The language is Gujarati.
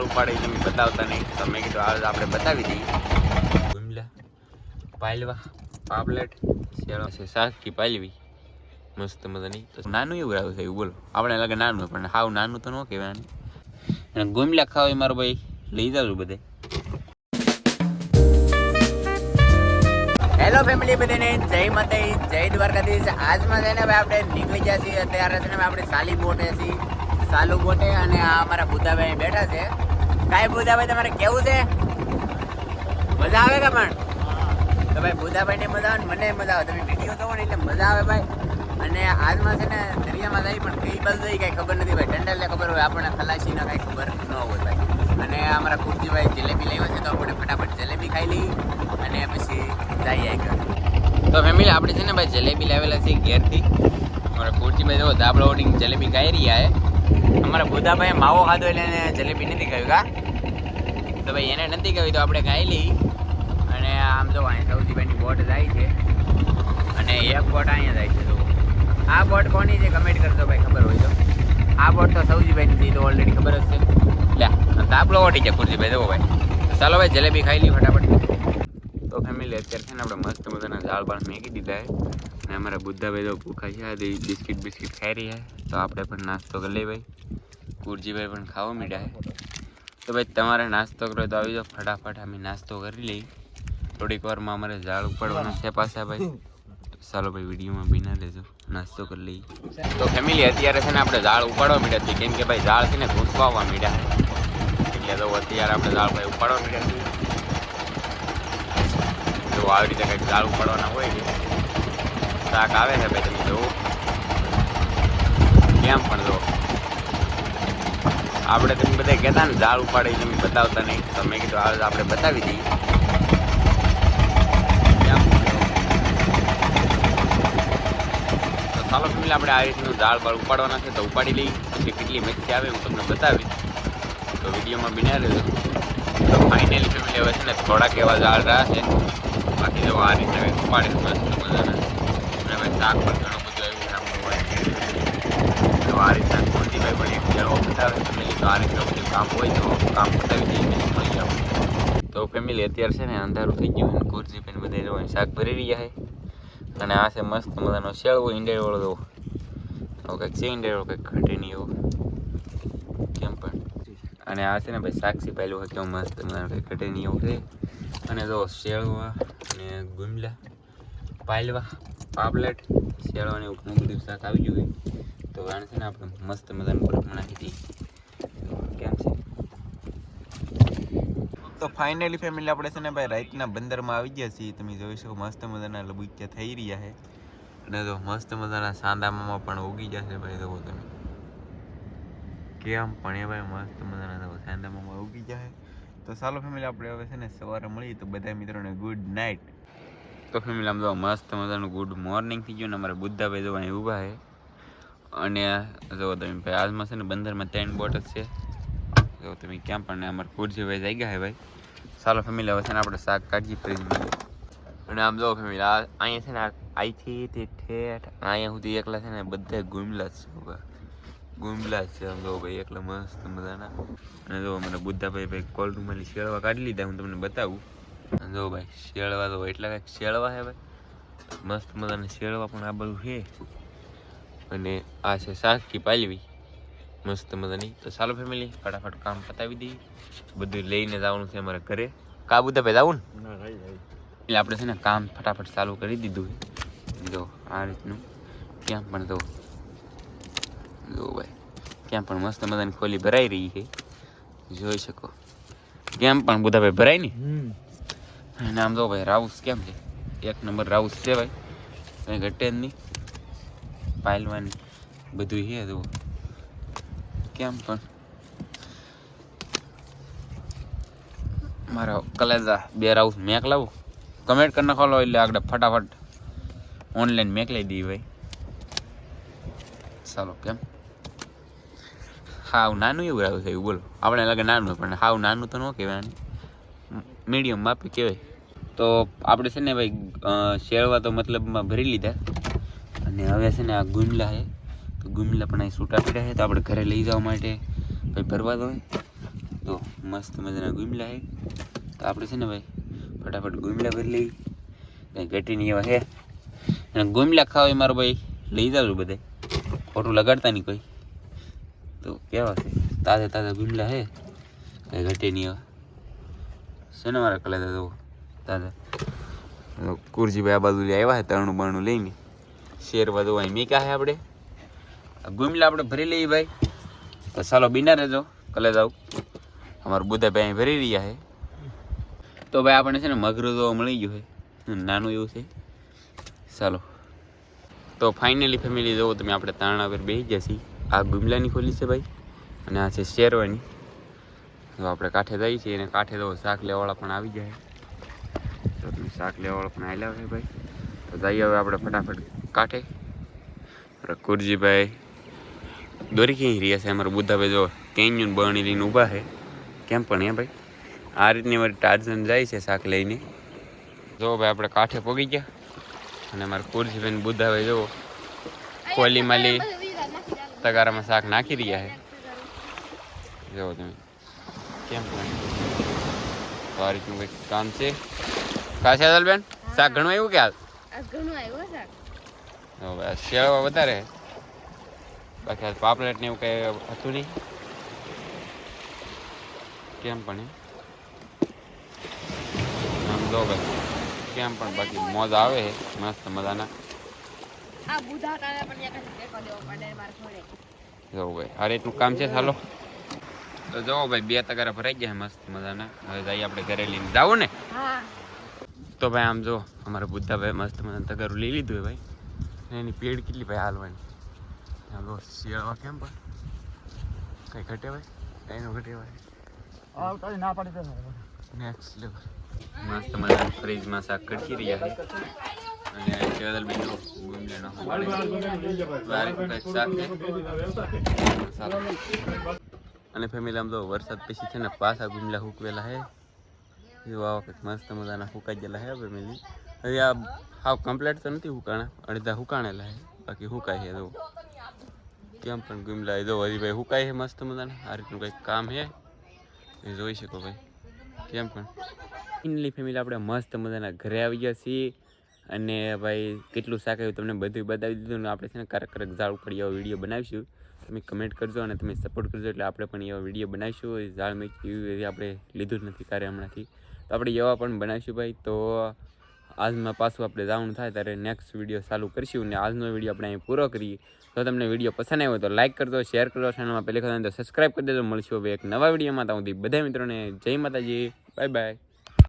ઉપાડે તમે બતાવતા નહીં, તમે કીધું આ આપણે બતાવી દઈએ. ગુમલા, પાલવા, પાપલેટ, શેળો છે, શાક કી પાલવી મસ્ત મજાની. નાનું એવું આવ્યું છે એવું બોલો, આપણે લાગે નાનું પણ હાવ નાનું તો ન કહેવાય. અને ગુમલા ખાવા એ મારો ભાઈ લઈ જાવ બધે. હેલો ફેમિલી બધાને જય માતાજી, જય દ્વારકાધીશ. આજમાં છે ને ભાઈ આપણે નીકળી ગયા છીએ. અત્યારે છે ને આપણે સાલી બોટે છીએ, સાલુ બોટે. અને આ અમારા બુધાભાઈ બેઠા છે. કાંઈ બુધાભાઈ તમારે કેવું છે? મજા આવે કે પણ? તો ભાઈ બુધાભાઈને મજા આવે ને મને મજા આવે. તમે વિડીયો જોવો ને એટલે મજા આવે ભાઈ. અને આજમાં છે ને દરિયામાં જાય પણ કઈ બાજુ જઈ કાંઈ ખબર નથી ભાઈ. ટંડલને ખબર હોય, આપણને ખલાસીને કાંઈ ખબર ન હોય ભાઈ. અને અમારા કુર્જીભાઈ જલેબી લાવ્યા છે તો આપણે ફટાફટ જલેબી ખાઈ લઈ અને પછી જઈએ આગળ. તો ફેમિલી આપણે છે ને ભાઈ જલેબી લાવેલા છે ઘેરથી. અમારા કુર્જીભાઈ જો ધાબળો ઓડીને જલેબી ખાઈ રહ્યા છે. અમારા બુધાભાઈ માવો ખાધો એટલે એને જલેબી નથી ખાવી કા? તો ભાઈ એને નથી ખાવી તો આપણે ખાઈ લઈ. અને આમ જો અહીંયા સૌજીભાઈની બોટ જાય છે અને એક બોટ અહીંયા જાય છે. તો આ બોટ કોની છે કમેન્ટ કરજો ભાઈ, ખબર હોય તો. આ બોટ તો સૌજીભાઈની હતી તો ઓલરેડી ખબર જ છે. લે ધાબળો ઓટી છે કુર્જીભાઈ જવો ભાઈ. ચાલો ભાઈ જલેબી ખાઈ લઈ ફટાફટ. તો ફેમિલી અત્યારે છે ને આપણે મસ્ત મજાના દાળ બાળ મેકી દીધા છે. અને અમારા બુદ્ધાભાઈ તો ભૂખા છે, બિસ્કિટ ખાઈ રહ્યા છે. તો આપણે પણ નાસ્તો કરી લઈએ ભાઈ. કુરજીભાઈ પણ ખાવા મીડ્યા છે. તો ભાઈ તમારે નાસ્તો કરો તો આવી જાઓ ફટાફટ, અમે નાસ્તો કરી લઈ. થોડીક વારમાં અમારે ઝાડ ઉપાડવાના છે પાછા ભાઈ. ચાલો ભાઈ વિડીયોમાં બિના લેજો, નાસ્તો કરી લઈએ. તો ફેમિલી અત્યારે છે ને આપણે ઝાડ ઉપાડવા મીડ્યા છીએ, કેમ કે ભાઈ ઝાડ છે ને ઘૂસવા મીડ્યા છે. એટલે તો અત્યારે આપણે ઝાડ ભાઈ ઉપાડવા મીડ્યા છીએ. જો આવી રીતે કંઈક ઝાડ ઉપાડવાના હોય છે. શાક આવે છે ભાઈ, તમે જોવો કેમ પણ જો. આપણે તમે બધા કહેતા ને ઝાડ ઉપાડે તમે બતાવતા નહીં, તો મેં કીધું આ આપણે બતાવી દઈએ. તો ચાલો ફેમિલી આપણે આ રીતનું ઝાડ બાળ ઉપાડવાના છે તો ઉપાડી લઈ. પછી કેટલી મચ્છી આવે હું તમને બતાવીશ, તો વિડીયોમાં બિના રહેજો. તો ફાઇનલી ફેમિલી હવે છે ને થોડાક એવા ઝાડ રહ્યા છે. બાકી જો આ રીતે ઉપાડે મસ્ત મજાના. અને હવે શાક પણ ઘણું બધું એવું નાખવું હોય. તો આ રીતના કુર્જીભાઈ પણ એક જણો બતાવે ફેમિલી. તો આ રીતનું બધું કામ હોય તો કામ બતાવી દઈએ પછી મળી આવું. તો ફેમિલી અત્યારે છે ને અંધારું થઈ ગયું અને કુર્જીભાઈ બધે જોઈને શાક ભરી રહ્યા છે. અને આ છે મસ્ત મજાનો શેળવો ઈંડેવાળો જો. તો કંઈક છે ઈંડેવાળો કંઈક ઘટે નહીં એવો કેમ પણ. અને આ છે ને ભાઈ સાક્ષી પાયલું હોય કેવું મસ્ત મજાનો કંઈક ઘટે નહીં એવું છે. અને જો શેળવા અને ગુમલા, પાલવા, પાપલેટ, શેળવા ને એવું ઘણું બધું શાક આવી ગયું હોય. તો આને છે ને આપણે મસ્ત મજાનું બરફમાં નાખી દઈએ કેમ છે. તો ફાઇનલી ફેમિલી આપણે છે ને ભાઈ રાઈટના બંદરમાં આવી ગયા છીએ. તમે જોઈ શકો મસ્ત મજાના લબુચ્યા થઈ રહ્યા છે. અને તો મસ્ત મજાના સાંદામાં પણ ઉગી જશે ભાઈ. જુઓ તમે કેમ પણ એ ભાઈ મસ્ત મજાના સાંદામાં ઉગી જાય. તો ચાલો ફેમિલી આપણે હવે છે ને સવારે મળીએ. તો બધા મિત્રોને ગુડ નાઇટ. તો ફેમિલી આમ જો મસ્ત મજાનું ગુડ મોર્નિંગ થઈ ગયું. ને અમારા બુદ્ધાભાઈ જો અહીં ઊભા છે. અને જો તમે ભાઈ આજમાં છે ને બંદરમાં 3 બોટ જ છે. જો તમે ક્યાં પણ અમારા કુરજીભાઈ જઈ ગયા છે ભાઈ. ચાલો ફેમિલી હવે છે ને આપણે શાક કાઢીએ ફ્રીજમાં. અને આમ જો ફેમિલી અહીંયા છે ને અહીંથી તે ઠેઠ અહીંયા સુધી એકલા છે ને બધા ગુમલા જ છે. ગુમલા જ છે આમ જો ભાઈ એકલા મસ્ત મજાના. અને જો અમારા બુદ્ધાભાઈ ભાઈ કોલ્ડરૂમમાંથી શેળવા કાઢી લીધા, હું તમને બતાવું. જો ભાઈ શેળવા તો એટલા કંઈક શેળવા છે ભાઈ, મસ્ત મજાના શેળવા પણ આ બધું છે. અને આ છે શાક કી પાલવી મસ્ત મજાની. તો ચાલો ફેમિલી ફટાફટ કામ પતાવી દઈએ. બધું લઈને જવાનું છે અમારા ઘરે. કા બુદ્ધાભાઈ જવું ને એટલે આપણે છે ને કામ ફટાફટ ચાલુ કરી દીધું. જો આ રીતનું ક્યાં પણ જો ભાઈ ક્યાં પણ મસ્ત મજાની ખોલી ભરાઈ રહી છે, જોઈ શકો. કેમ પણ બુધાભાઈ ભરાય ને. અને આમ જો ભાઈ રાઉસ કેમ છે, 1 નંબર રાઉસ છે ભાઈ, કંઈ ઘટે જ નહીં. પાયલવાની બધું છે જુઓ કેમ પણ. મારા કલેજા 2 રાઉસ મેક લાવું કમેન્ટ કરી નાખો એટલે આગળ ફટાફટ ઓનલાઈન મેક લઈ દઈએ ભાઈ. ચાલો કેમ હાવ નાનું એવું રાઉસ છે એવું બોલો, આપણે લાગે નાનું પણ હાવ નાનું તો ન કહેવાય, મીડિયમ માપે કહેવાય. તો આપણે છે ને ભાઈ શેળવા તો મતલબમાં ભરી લીધા. અને હવે છે ને આ ગુમલા છે, તો ગુમલા પણ અહીં છૂટા પડ્યા છે. તો આપણે ઘરે લઈ જવા માટે ભાઈ ભરવા દો. તો મસ્ત મજાના ગુમલા છે. તો આપણે છે ને ભાઈ ફટાફટ ગુમલા ભરી લઈ, કંઈ ઘટી નહીં એવા છે. અને ગુમલા ખાવા એ મારો ભાઈ લઈ જાવ બધે, ખોટું લગાડતા નહીં કોઈ. તો કેવા છે તાજા તાજા ગુમલા છે, કંઈ ઘટે નહીં એવા છે ને મારા કલા તો તાજા. કુરજીભાઈ આ બાજુ આવ્યા છે તરણું બરણું લઈને, શેરવા દો અહીં મીકા છે. આપણે ગુમલા આપણે ભરી લઈએ ભાઈ. તો ચાલો બિના રહેજો, કલે જાવ અમારું બુધાભાઈ અહીં ભરી રહ્યા છે. તો ભાઈ આપણને છે ને મગરું તો મળી ગયું છે, નાનું એવું છે. ચાલો તો ફાઇનલી ફેમિલી જોવો તમે, આપણે તારણા પર બેસી ગયા છીએ. આ ગુમલાની ખોલી છે ભાઈ, અને આ છે શેરવાની. તો આપણે કાંઠે જઈએ છીએ, અને કાંઠે તો શાક લેવાવાળા પણ આવી જાય. તો તમે શાક લેવાવાળા પણ આવેલા છે ભાઈ. તો જઈએ હવે આપણે ફટાફટ કાંઠે. કુરજીભાઈ દોરી ક્યાંય રહ્યા છે, અમારા બુધાભાઈ જો કેન્યુન બરણી લઈને ઊભા છે. કેમ પણ હે ભાઈ, આ રીતની મારી ટાર્ઝન જાય છે શાક લઈને. જો ભાઈ આપણે કાંઠે પહોંચી ગયા, અને અમારા કુરજીભાઈ બુધાભાઈ જો કોલી માલી તગારામાં શાક નાખી રહ્યા છે. જો તમે કેમ પણ આ રીતનું કંઈક કામ છે. કા છે બેન, શાક ઘણું આવ્યું કે હાલ? ઘણું આવ્યું શાક. હવે શેળવા વધારે, બાકી પાપલેટ ને એવું કઈ હતું નહીં. કેમ પણ આમ જો ભાઈ, કેમ પણ બાકી મોજ આવે છે મસ્ત મજાના. જો ભાઈ આ રીતનું કામ છે. ચાલો તો જો ભાઈ 2 તગારા ભરાઈ ગયા મસ્ત મજાના. હવે જઈએ આપણે ઘરે લઈને જાવું ને. તો ભાઈ આમ જો અમારા બુદ્ધાભાઈ મસ્ત મજાનું તગારું લઈ લીધું ભાઈ. એની પેડ કેટલી ભાઈ હાલવાની. ચાલો શિયાળવા કેમ પણ કઈ ઘટે ભાઈ, કઈ નો ઘટે ભાઈ. ના પાડી દે નેક્સ્ટ લેવલ મસ્ત મજાના ફ્રીજમાં શાક કટકી રહ્યા છે. અને કેવલ બીજો ગુમલેનો શાક છે. અને ફેમિલી આમ તો વરસાદ પછી છે ને પાછા ગુમલા હુકવેલા છે. જો આ વખત મસ્ત મજાના હુકાઈ ગયેલા છે ફેમિલી. હવે આ હાવ કમ્પ્લીટ તો નથી હુકાણા, અડધા હુકાણેલા છે, બાકી હુકાય છે. જો કેમ પણ ગુમલા જો હરીભાઈ હુકાય છે મસ્ત મજાના. આ રીતનું કંઈક કામ છે, એ જોઈ શકો ભાઈ. કેમ પણ ફાઇનલી ફેમિલી આપણે મસ્ત મજાના ઘરે આવી ગયા છીએ. અને ભાઈ કેટલું શાક આવ્યું તમને બધું બતાવી દીધું. ને આપણે છે ને કરક ઝાડ ઉપર એવો વિડીયો બનાવીશું. તમે કમેન્ટ કરજો અને તમે સપોર્ટ કરજો, એટલે આપણે પણ એવો વિડીયો બનાવીશું. ઝાડ મેં એવી આપણે લીધું જ નથી ક્યારે હમણાંથી, તો આપણે એવા પણ બનાવીશું ભાઈ. તો આજમાં પાછું આપણે જવાનું થાય ત્યારે નેક્સ્ટ વિડીયો ચાલુ કરીશું. અને આજનો વિડીયો આપણે અહીં પૂરો કરીએ. તો તમને વિડીયો પસંદ આવ્યો તો લાઇક કરજો, શેર કરજો, ચેનલમાં પહેલી વખત તો સબસ્ક્રાઈબ કરી દેજો. મળશું હવે એક નવા વિડીયોમાં. ત્યાં સુધી બધા મિત્રોને જય માતાજી, બાય બાય.